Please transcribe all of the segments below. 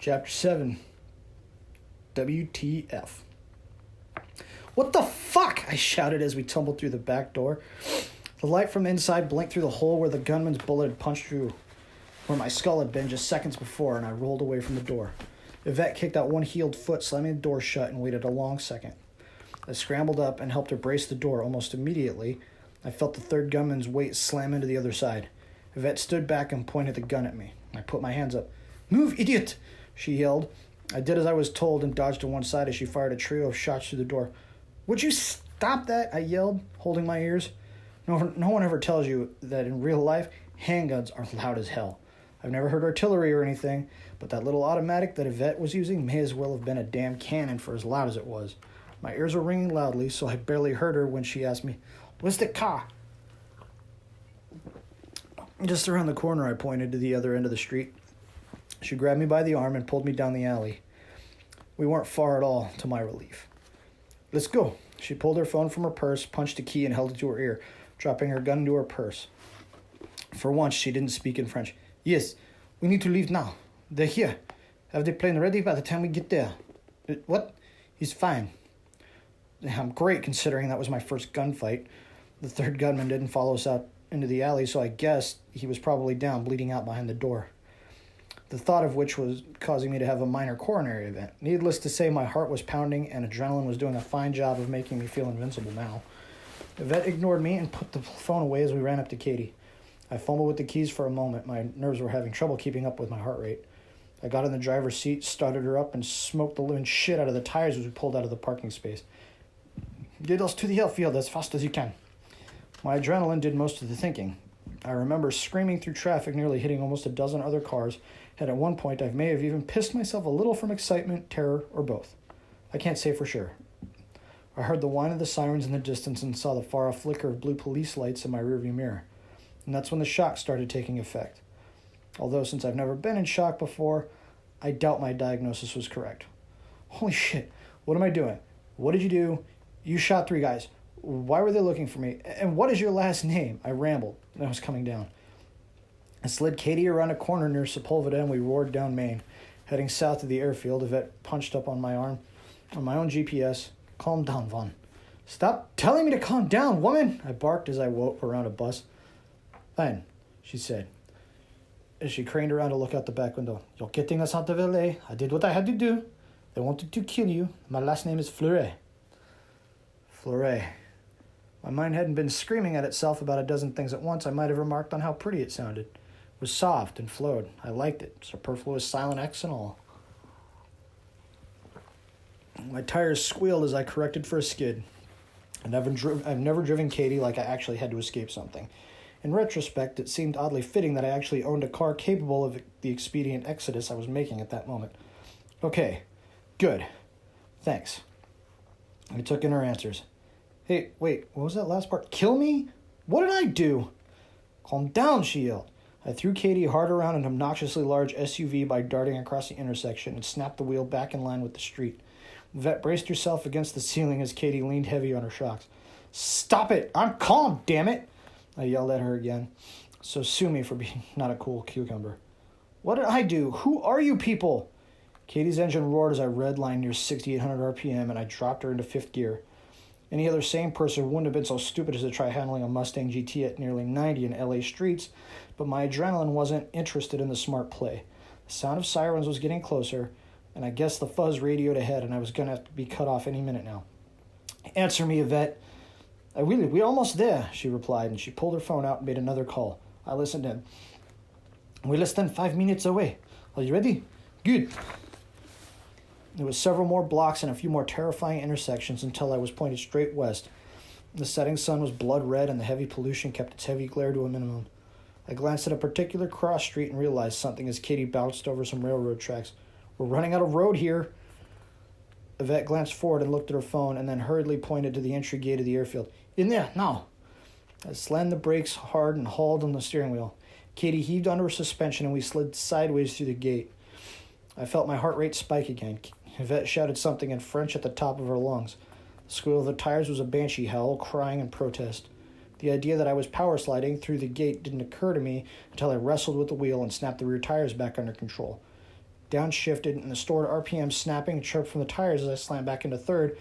Chapter 7. WTF. What the fuck? I shouted as we tumbled through the back door. The light from inside blinked through the hole where the gunman's bullet had punched through, where my skull had been just seconds before, and I rolled away from the door. Evette kicked out one heeled foot, slamming the door shut, and waited a long second. I scrambled up and helped her brace the door. Almost immediately, I felt the third gunman's weight slam into the other side. Evette stood back and pointed the gun at me. I put my hands up. "Move, idiot!" she yelled. I did as I was told and dodged to one side as she fired a trio of shots through the door. "Would you stop that?" I yelled, holding my ears. No one ever tells you that in real life, handguns are loud as hell. I've never heard artillery or anything, but that little automatic that Evette was using may as well have been a damn cannon for as loud as it was. My ears were ringing loudly, so I barely heard her when she asked me, "Where's the car?" Just around the corner, I pointed to the other end of the street. She grabbed me by the arm and pulled me down the alley. We weren't far at all, to my relief. "Let's go." She pulled her phone from her purse, punched a key, and held it to her ear, dropping her gun into her purse. For once, she didn't speak in French. "Yes, we need to leave now. They're here. Have the plane ready by the time we get there." "What?" "He's fine." I'm great, considering that was my first gunfight. The third gunman didn't follow us out into the alley, so I guessed he was probably down, bleeding out behind the door. The thought of which was causing me to have a minor coronary event. Needless to say, my heart was pounding and adrenaline was doing a fine job of making me feel invincible now. Evette ignored me and put the phone away as we ran up to Katie. I fumbled with the keys for a moment. My nerves were having trouble keeping up with my heart rate. I got in the driver's seat, started her up, and smoked the living shit out of the tires as we pulled out of the parking space. "Get us to the airfield as fast as you can." My adrenaline did most of the thinking. I remember screaming through traffic, nearly hitting almost a dozen other cars, and at one point I may have even pissed myself a little from excitement, terror, or both. I can't say for sure. I heard the whine of the sirens in the distance and saw the far-off flicker of blue police lights in my rearview mirror. And that's when the shock started taking effect. Although, since I've never been in shock before, I doubt my diagnosis was correct. Holy shit, what am I doing? What did you do? You shot 3 guys. Why were they looking for me? And what is your last name? I rambled. I was coming down. I slid Katie around a corner near Sepulveda and we roared down Main. Heading south to the airfield, Evette punched up on my arm. On my own GPS. "Calm down, Vaughn." "Stop telling me to calm down, woman!" I barked as I woke around a bus. "Fine," she said, as she craned around to look out the back window. "You're getting us out of LA. I did what I had to do. They wanted to kill you. My last name is Fleuret." Fleuret. My mind hadn't been screaming at itself about a dozen things at once. I might have remarked on how pretty it sounded. It was soft and flowed. I liked it. Superfluous silent X and all. My tires squealed as I corrected for a skid. I've never driven Katie like I actually had to escape something. In retrospect, it seemed oddly fitting that I actually owned a car capable of the expedient exodus I was making at that moment. "Okay, good. Thanks." I took in her answers. "Hey, wait, what was that last part? Kill me? What did I do?" "Calm down," she yelled. I threw Katie hard around an obnoxiously large SUV by darting across the intersection and snapped the wheel back in line with the street. Evette braced herself against the ceiling as Katie leaned heavy on her shocks. "Stop it! I'm calm, damn it!" I yelled at her again. So sue me for being not a cool cucumber. "What did I do? Who are you people?" Katie's engine roared as I redlined near 6,800 RPM and I dropped her into 5th gear. Any other sane person wouldn't have been so stupid as to try handling a Mustang GT at nearly 90 in LA streets, but my adrenaline wasn't interested in the smart play. The sound of sirens was getting closer, and I guess the fuzz radioed ahead, and I was going to have to be cut off any minute now. "Answer me, Evette." We're almost there," she replied, and she pulled her phone out and made another call. I listened in. "We're less than 5 minutes away. Are you ready?" "Good." There was several more blocks and a few more terrifying intersections until I was pointed straight west. The setting sun was blood red and the heavy pollution kept its heavy glare to a minimum. I glanced at a particular cross street and realized something as Katie bounced over some railroad tracks. "We're running out of road here." Evette glanced forward and looked at her phone and then hurriedly pointed to the entry gate of the airfield. "In there, now." I slammed the brakes hard and hauled on the steering wheel. Katie heaved under her suspension and we slid sideways through the gate. I felt my heart rate spike again. Evette shouted something in French at the top of her lungs. The squeal of the tires was a banshee howl, crying in protest. The idea that I was power sliding through the gate didn't occur to me until I wrestled with the wheel and snapped the rear tires back under control. downshifted, and the stored RPM snapping and chirped from the tires as I slammed back into third,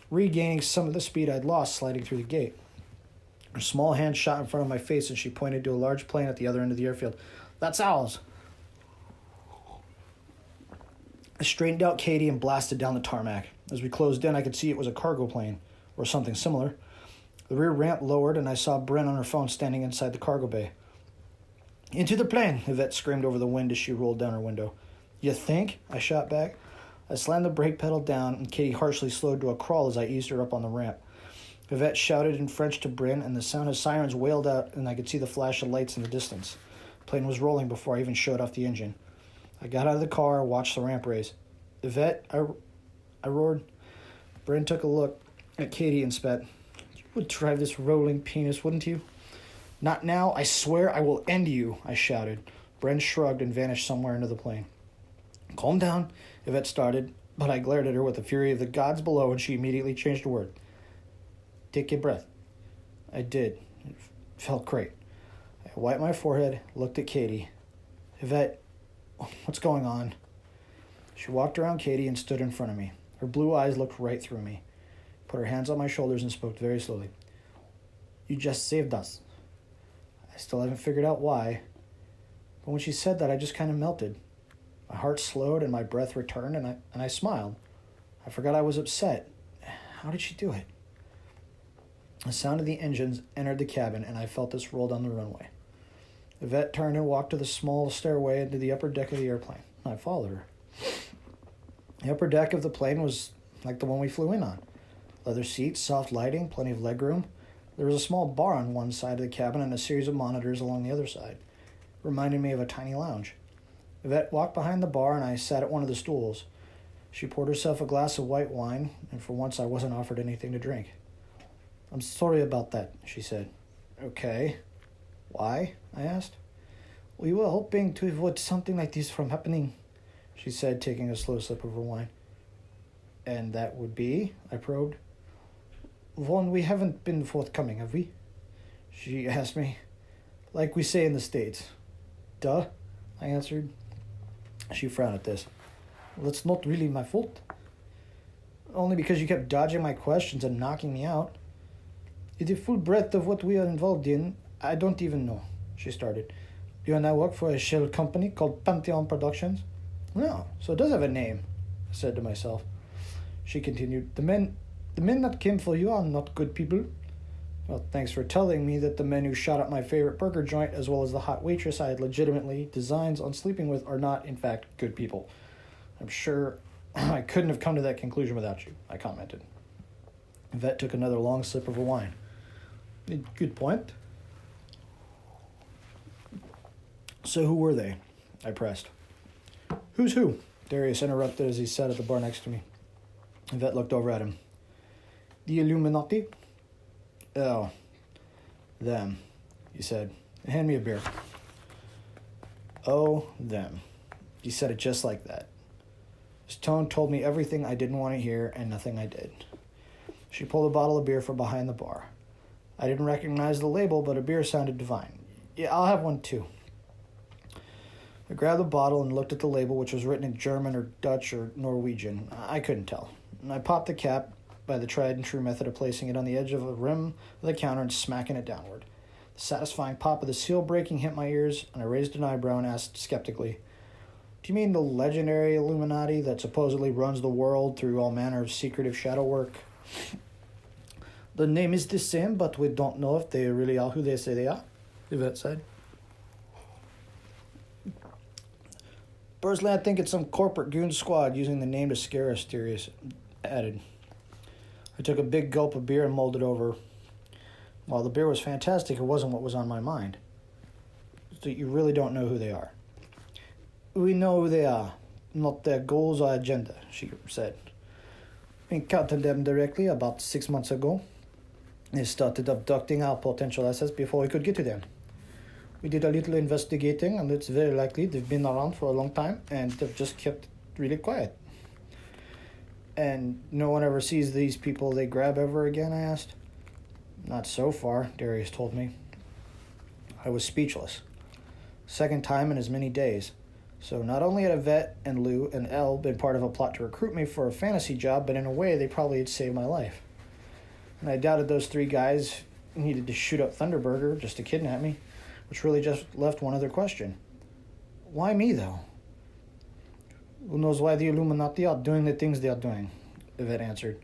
regaining some of the speed I'd lost sliding through the gate. Her small hand shot in front of my face, and she pointed to a large plane at the other end of the airfield. "That's ours." I straightened out Katie and blasted down the tarmac. As we closed in, I could see it was a cargo plane, or something similar. The rear ramp lowered, and I saw Bryn on her phone standing inside the cargo bay. "Into the plane!" Evette screamed over the wind as she rolled down her window. "You think?" I shot back. I slammed the brake pedal down, and Katie harshly slowed to a crawl as I eased her up on the ramp. Evette shouted in French to Bryn, and the sound of sirens wailed out, and I could see the flash of lights in the distance. The plane was rolling before I even shut off the engine. I got out of the car and watched the ramp raise. "Evette," I roared. Bryn took a look at Katie and spat. "You would drive this rolling penis, wouldn't you?" "Not now. I swear I will end you," I shouted. Bryn shrugged and vanished somewhere into the plane. "Calm down," Evette started, but I glared at her with the fury of the gods below, and she immediately changed a word. "Take a breath." I did. It felt great. I wiped my forehead, looked at Katie. "Evette, what's going on?" She walked around Katie and stood in front of me. Her blue eyes looked right through me. Put her hands on my shoulders and spoke very slowly. "You just saved us." I still haven't figured out why, but when she said that, I just kind of melted. My heart slowed and my breath returned, and I smiled. I forgot I was upset. How did she do it? The sound of the engines entered the cabin, and I felt us roll down the runway. Evette turned and walked to the small stairway into the upper deck of the airplane. I followed her. The upper deck of the plane was like the one we flew in on. Leather seats, soft lighting, plenty of legroom. There was a small bar on one side of the cabin and a series of monitors along the other side. It reminded me of a tiny lounge. Evette walked behind the bar, and I sat at one of the stools. She poured herself a glass of white wine, and for once I wasn't offered anything to drink. "I'm sorry about that," she said. "Okay. Why?" I asked. "We were hoping to avoid something like this from happening," she said, taking a slow sip of her wine. "And that would be?" I probed. "One, we haven't been forthcoming, have we?" she asked me. "Like we say in the States." "Duh," I answered. She frowned at this. "Well, it's not really my fault." "Only because you kept dodging my questions and knocking me out." "In the full breadth of what we are involved in, I don't even know," she started. "You and I work for a shell company called Pantheon Productions." "No, so it does have a name," I said to myself. She continued, The men that came for you are not good people." "Well, thanks for telling me that the men who shot up my favorite burger joint, as well as the hot waitress I had legitimately designs on sleeping with, are not, in fact, good people. I'm sure I couldn't have come to that conclusion without you," I commented. Evette took another long sip of her wine. "Good point." "So who were they?" I pressed. "Who's who?" Darius interrupted as he sat at the bar next to me. Evette looked over at him. "The Illuminati?" "Oh, them," he said. "Hand me a beer." "Oh, them." He said it just like that. His tone told me everything I didn't want to hear and nothing I did. She pulled a bottle of beer from behind the bar. I didn't recognize the label, but a beer sounded divine. "Yeah, I'll have one too." I grabbed the bottle and looked at the label, which was written in German or Dutch or Norwegian. I couldn't tell. I popped the cap by the tried-and-true method of placing it on the edge of the rim of the counter and smacking it downward. The satisfying pop of the seal breaking hit my ears, and I raised an eyebrow and asked skeptically, "Do you mean the legendary Illuminati that supposedly runs the world through all manner of secretive shadow work?" "The name is the same, but we don't know if they really are who they say they are," Evette said. "Personally, I think it's some corporate goon squad using the name to scare us," Darius added. I took a big gulp of beer and mulled it over. While the beer was fantastic, it wasn't what was on my mind. "So you really don't know who they are?" "We know who they are, not their goals or agenda," she said. "We encountered them directly about 6 months ago. They started abducting our potential assets before we could get to them. We did a little investigating, and it's very likely they've been around for a long time, and they've just kept really quiet." "And no one ever sees these people they grab ever again?" I asked. "Not so far," Darius told me. I was speechless. Second time in as many days. So not only had Evette and Lou and Elle been part of a plot to recruit me for a fantasy job, but in a way they probably had saved my life. And I doubted those three guys needed to shoot up Thunderburger just to kidnap me, which really just left one other question. Why me, though? Who knows why the Illuminati are doing the things they are doing, Evette answered.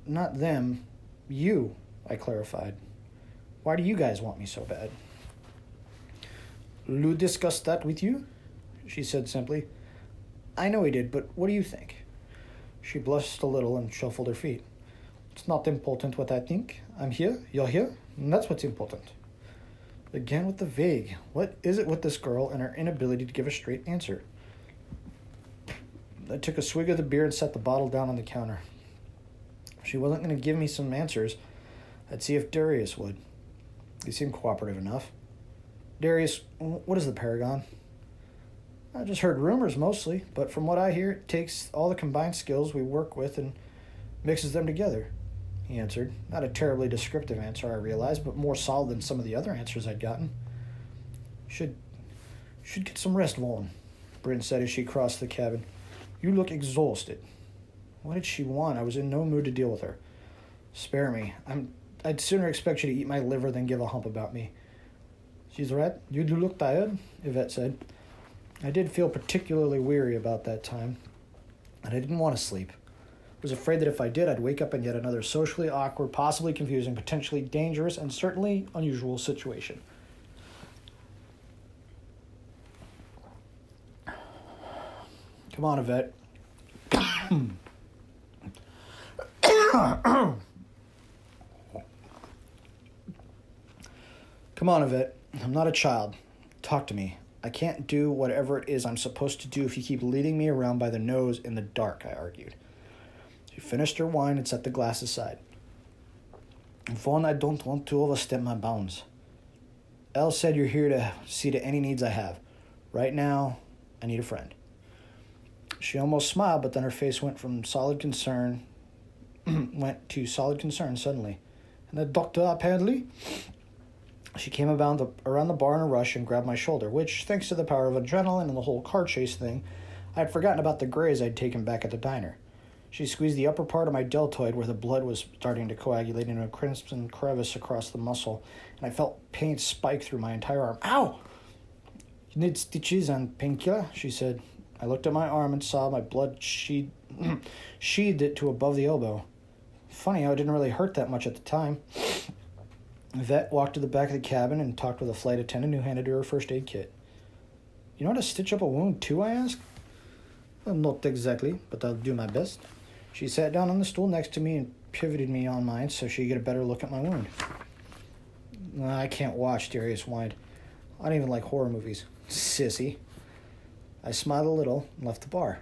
Not them, you, I clarified. Why do you guys want me so bad? Lou discussed that with you? She said simply. I know he did, but what do you think? She blushed a little and shuffled her feet. It's not important what I think. I'm here, you're here, and that's what's important. Again with the vague. What is it with this girl and her inability to give a straight answer? I took a swig of the beer and set the bottle down on the counter. If she wasn't going to give me some answers, I'd see if Darius would. He seemed cooperative enough. Darius, what is the Paragon? I just heard rumors mostly, but from what I hear, it takes all the combined skills we work with and mixes them together, he answered. Not a terribly descriptive answer, I realized, but more solid than some of the other answers I'd gotten. Should get some rest, Vaughn, Bryn said as she crossed the cabin. You look exhausted. What did she want? I was in no mood to deal with her. Spare me. I'd sooner expect you to eat my liver than give a hump about me. She's right. You do look tired, Evette said. I did feel particularly weary about that time, and I didn't want to sleep. I was afraid that if I did, I'd wake up in yet another socially awkward, possibly confusing, potentially dangerous, and certainly unusual situation. Come on, Evette. Come on, Evette. I'm not a child. Talk to me. I can't do whatever it is I'm supposed to do if you keep leading me around by the nose in the dark, I argued. She finished her wine and set the glass aside. Vaughn, I don't want to overstep my bounds. Elle said you're here to see to any needs I have. Right now, I need a friend. She almost smiled, but then her face went to solid concern suddenly. And the doctor, apparently? She came around the bar in a rush and grabbed my shoulder, which, thanks to the power of adrenaline and the whole car chase thing, I had forgotten about the graze I'd taken back at the diner. She squeezed the upper part of my deltoid where the blood was starting to coagulate into a crimson crevice across the muscle, and I felt pain spike through my entire arm. Ow! You need stitches and painkiller, she said. I looked at my arm and saw my blood sheathed it to above the elbow. Funny how it didn't really hurt that much at the time. Evette walked to the back of the cabin and talked with a flight attendant who handed her her first aid kit. You know how to stitch up a wound too, I asked. Well, not exactly, but I'll do my best. She sat down on the stool next to me and pivoted me on mine so she could get a better look at my wound. I can't watch, Darius whined. I don't even like horror movies. Sissy. I smiled a little and left the bar.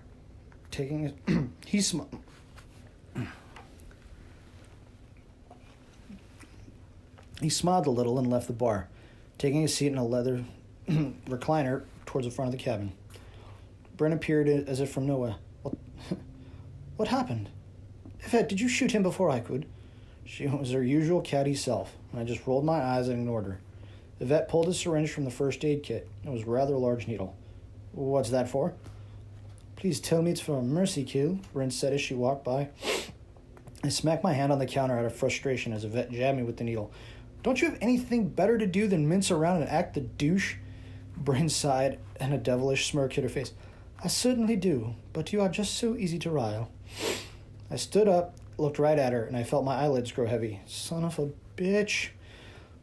He smiled a little and left the bar, taking a seat in a leather recliner towards the front of the cabin. Bryn appeared as if from nowhere. What happened? Evette, did you shoot him before I could? She was her usual catty self, and I just rolled my eyes and ignored her. Evette pulled a syringe from the first aid kit. It was a rather large needle. What's that for? Please tell me it's for a mercy kill, Bryn said as she walked by. I smacked my hand on the counter out of frustration as Evette jabbed me with the needle. Don't you have anything better to do than mince around and act the douche? Bryn sighed, and a devilish smirk hit her face. I certainly do, but you are just so easy to rile. I stood up, looked right at her, and I felt my eyelids grow heavy. Son of a bitch.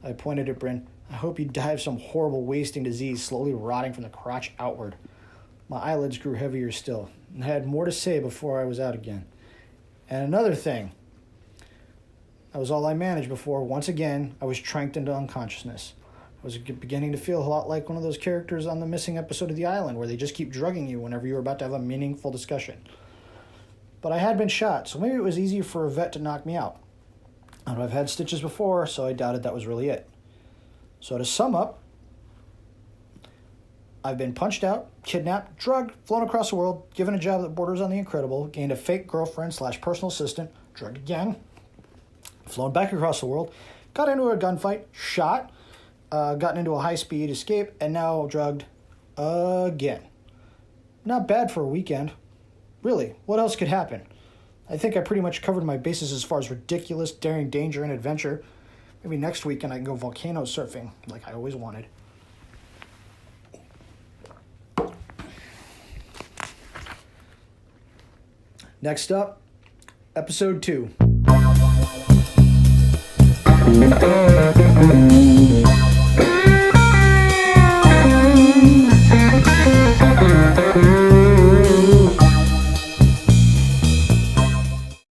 I pointed at Bryn. I hope you die of some horrible wasting disease slowly rotting from the crotch outward. My eyelids grew heavier still, and I had more to say before I was out again. And another thing. That was all I managed before, once again, I was tranked into unconsciousness. I was beginning to feel a lot like one of those characters on the missing episode of The Island, where they just keep drugging you whenever you're about to have a meaningful discussion. But I had been shot, so maybe it was easy for Evette to knock me out. And I've had stitches before, so I doubted that was really it. So to sum up, I've been punched out, kidnapped, drugged, flown across the world, given a job that borders on the incredible, gained a fake girlfriend/personal assistant, drugged again, flown back across the world, got into a gunfight, shot, gotten into a high-speed escape, and now drugged again. Not bad for a weekend. Really, what else could happen? I think I pretty much covered my bases as far as ridiculous, daring, danger, and adventure. Maybe next weekend I can go volcano surfing like I always wanted. Next up, episode 2.